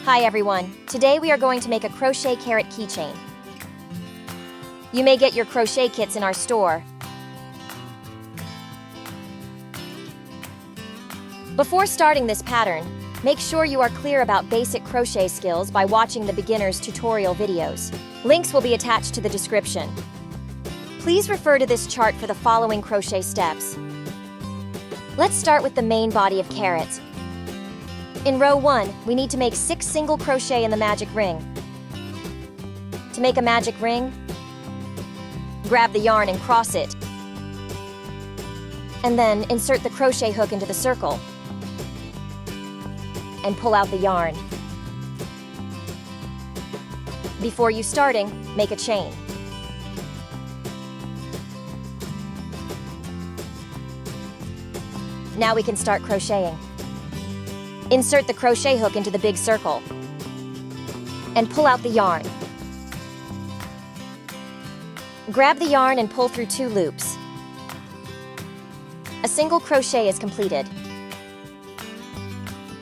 Hi everyone, today we are going to make a Crochet Carrot keychain. You may get your crochet kits in our store. Before starting this pattern, make sure you are clear about basic crochet skills by watching the beginner's tutorial videos. Links will be attached to the description. Please refer to this chart for the following crochet steps. Let's start with the main body of carrots. In row 1, we need to make 6 single crochet in the magic ring. To make a magic ring, grab the yarn and cross it. And then insert the crochet hook into the circle and pull out the yarn. Before you starting, make a chain. Now we can start crocheting. Insert the crochet hook into the big circle and pull out the yarn. Grab the yarn and pull through 2 loops. A single crochet is completed.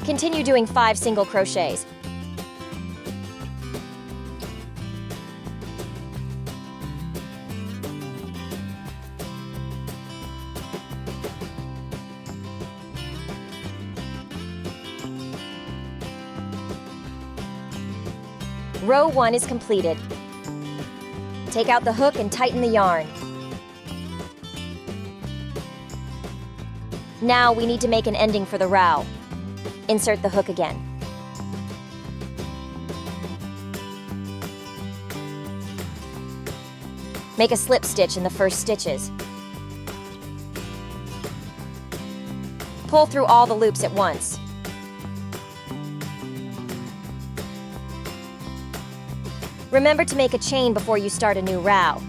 Continue doing 5 single crochets. Row 1 is completed. Take out the hook and tighten the yarn. Now we need to make an ending for the row. Insert the hook again. Make a slip stitch in the first stitches. Pull through all the loops at once. Remember to make a chain before you start a new row.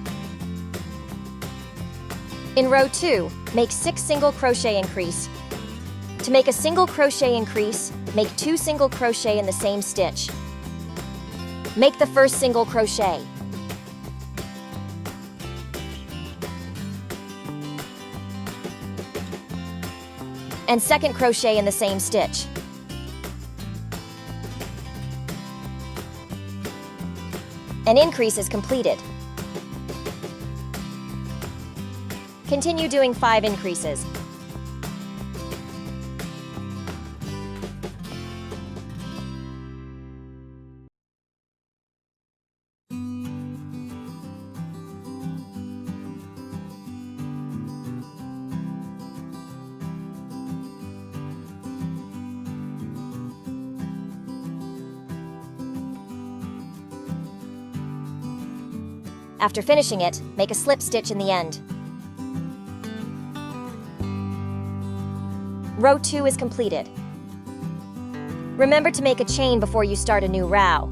In row 2, make 6 single crochet increase. To make a single crochet increase, make 2 single crochet in the same stitch. Make the first single crochet. And second crochet in the same stitch. An increase is completed. Continue doing 5 increases. After finishing it, make a slip stitch in the end. Row 2 is completed. Remember to make a chain before you start a new row.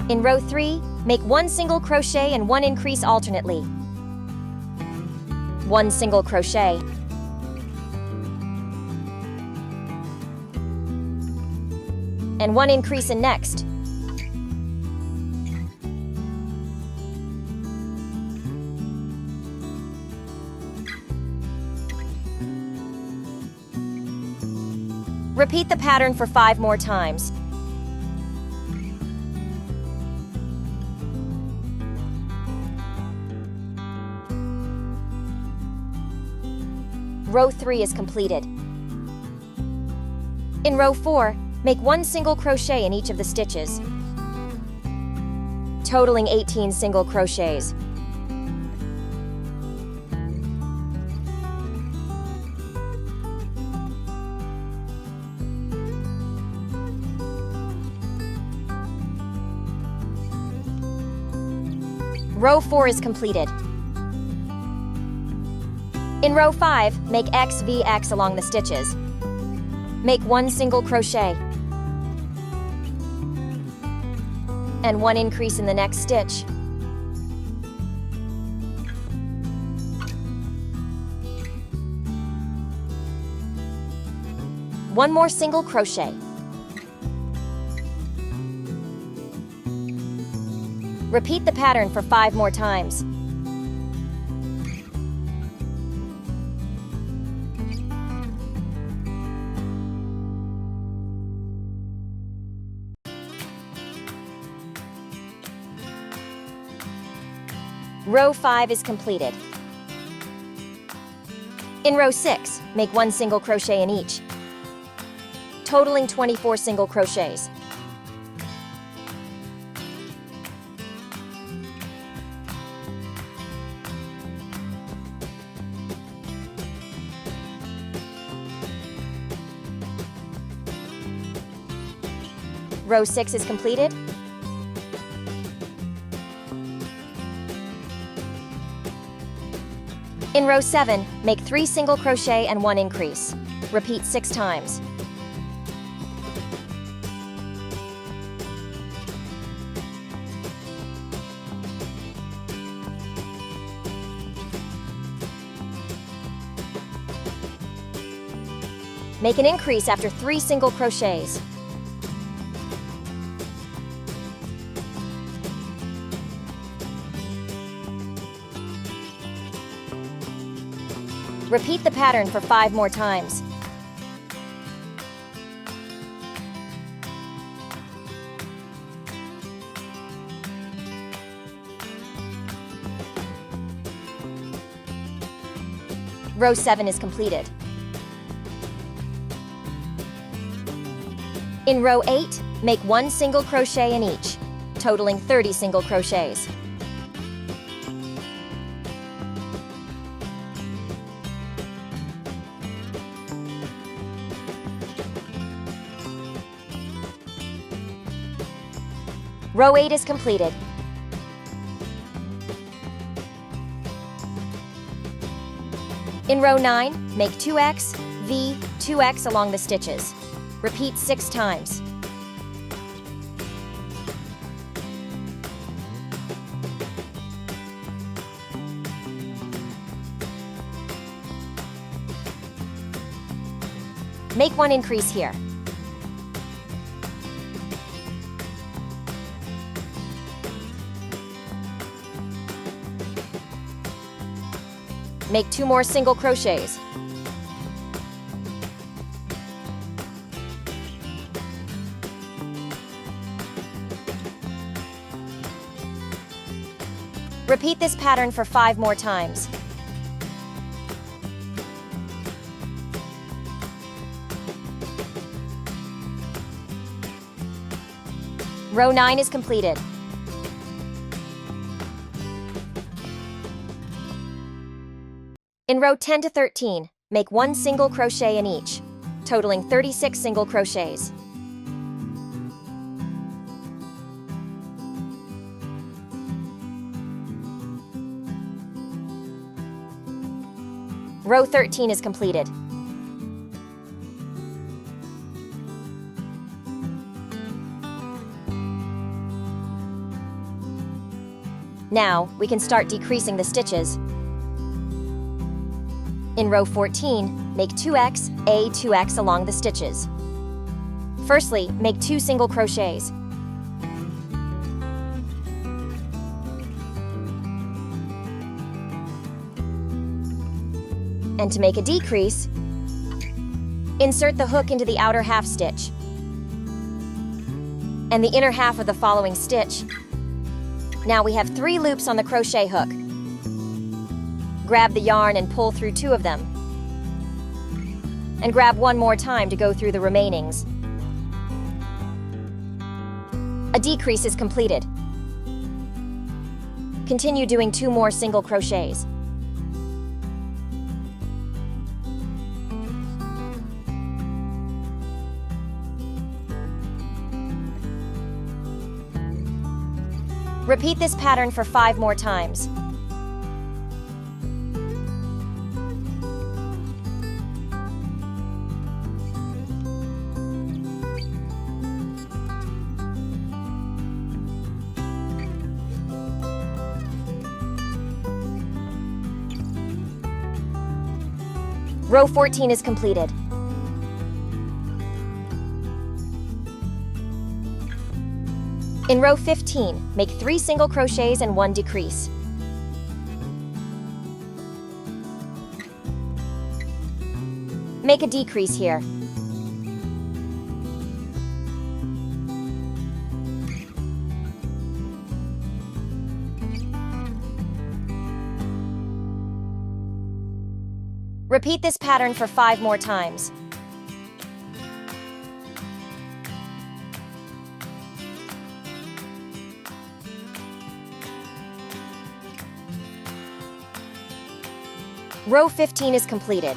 In row 3, make 1 single crochet and 1 increase alternately. 1 single crochet. And 1 increase in next. Repeat the pattern for 5 more times. Row 3 is completed. In row 4, make 1 single crochet in each of the stitches, totaling 18 single crochets. Row 4 is completed. In row 5, make XVX along the stitches. Make 1 single crochet and 1 increase in the next stitch. One more single crochet. Repeat the pattern for 5 more times. Row 5 is completed. In row 6, make 1 single crochet in each, totaling 24 single crochets. Row 6 is completed. In row 7, make 3 single crochet and 1 increase. Repeat 6 times. Make an increase after 3 single crochets. Repeat the pattern for 5 more times. Row 7 is completed. In row 8, make 1 single crochet in each, totaling 30 single crochets. Row 8 is completed. In row 9, make 2x, V, 2x along the stitches. Repeat 6 times. Make 1 increase here. Make 2 more single crochets. Repeat this pattern for 5 more times. Row 9 is completed. In row 10 to 13, make 1 single crochet in each, totaling 36 single crochets. Row 13 is completed. Now, we can start decreasing the stitches. In row 14, make 2x, A, 2x along the stitches. Firstly, make 2 single crochets. And to make a decrease, insert the hook into the outer half stitch and the inner half of the following stitch. Now we have 3 loops on the crochet hook. Grab the yarn and pull through 2 of them. And grab 1 more time to go through the remainings. A decrease is completed. Continue doing 2 more single crochets. Repeat this pattern for 5 more times. Row 14 is completed. In row 15, make 3 single crochets and 1 decrease. Make a decrease here. Repeat this pattern for 5 more times. Row 15 is completed.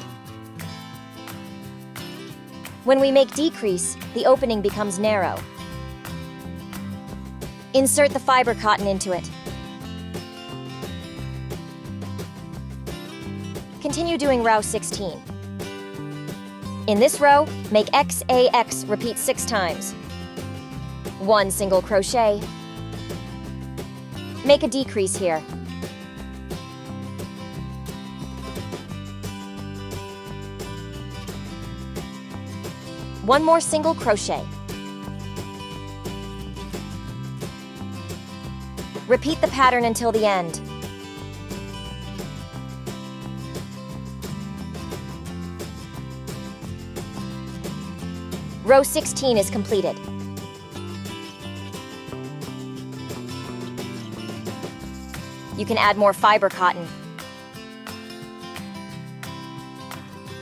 When we make decrease, the opening becomes narrow. Insert the fiber cotton into it. Continue doing row 16. In this row, make XAX repeat 6 times. 1 single crochet. Make a decrease here. One more single crochet. Repeat the pattern until the end. Row 16 is completed. You can add more fiber cotton.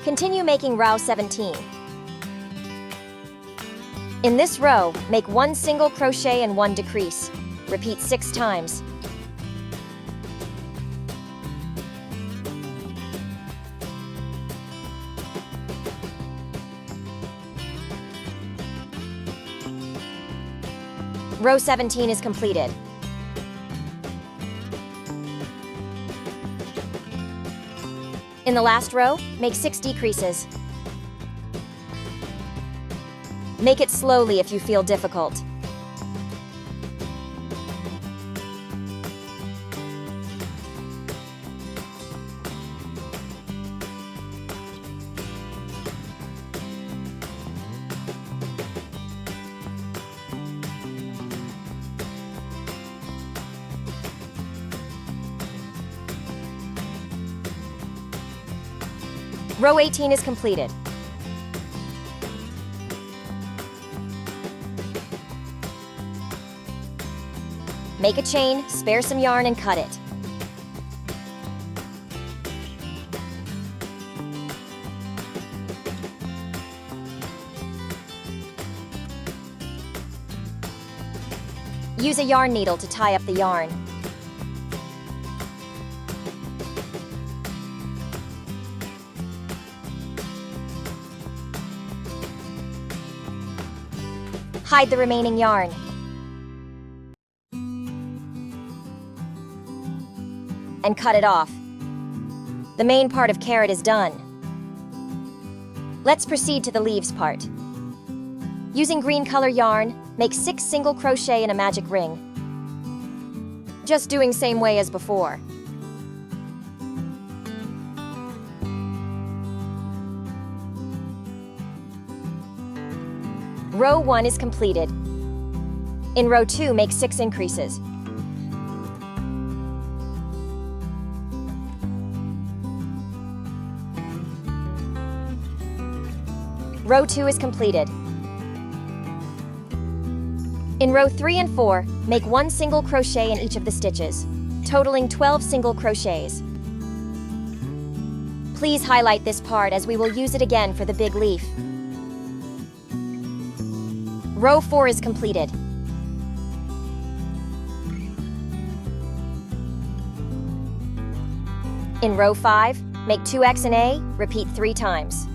Continue making row 17. In this row, make 1 single crochet and 1 decrease. Repeat 6 times. Row 17 is completed. In the last row, make 6 decreases. Make it slowly if you feel difficult. Row 18 is completed. Make a chain, spare some yarn, and cut it. Use a yarn needle to tie up the yarn. Hide the remaining yarn. And cut it off. The main part of carrot is done. Let's proceed to the leaves part. Using green color yarn, make 6 single crochet in a magic ring. Just doing same way as before. Row 1 is completed. In row 2, make 6 increases. Row 2 is completed. In row 3 and 4, make 1 single crochet in each of the stitches, totaling 12 single crochets. Please highlight this part as we will use it again for the big leaf. Row 4 is completed. In row 5, make 2X and A, repeat 3 times.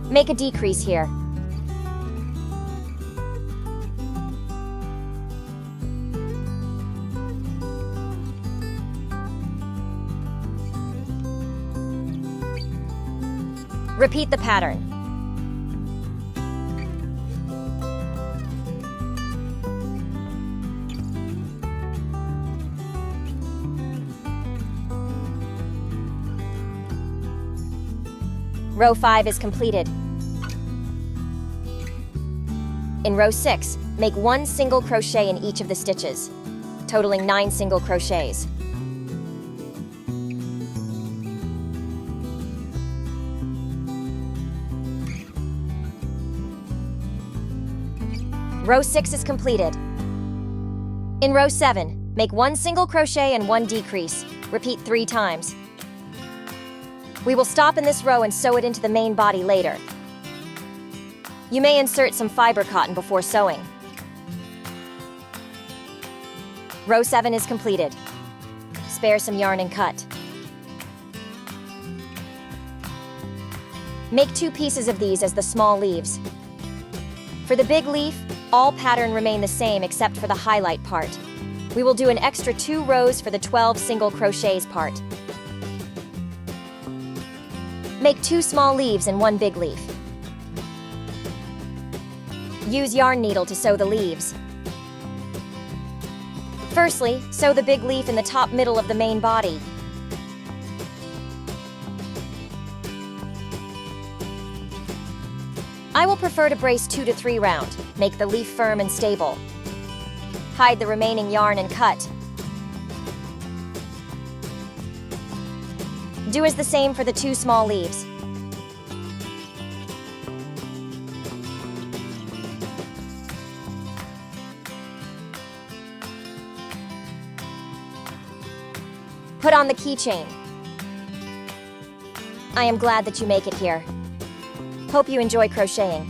Make a decrease here. Repeat the pattern. Row 5 is completed. In row 6, make 1 single crochet in each of the stitches, totaling 9 single crochets. Row 6 is completed. In row 7, make 1 single crochet and 1 decrease. Repeat 3 times. We will stop in this row and sew it into the main body later. You may insert some fiber cotton before sewing. Row 7 is completed. Spare some yarn and cut. Make 2 pieces of these as the small leaves. For the big leaf, all pattern remain the same except for the highlight part. We will do an extra 2 rows for the 12 single crochets part. Make 2 small leaves and 1 big leaf. Use yarn needle to sew the leaves. Firstly, sew the big leaf in the top middle of the main body. I will prefer to brace 2 to 3 round. Make the leaf firm and stable. Hide the remaining yarn and cut. Do as the same for the 2 small leaves. Put on the keychain. I am glad that you make it here. Hope you enjoy crocheting.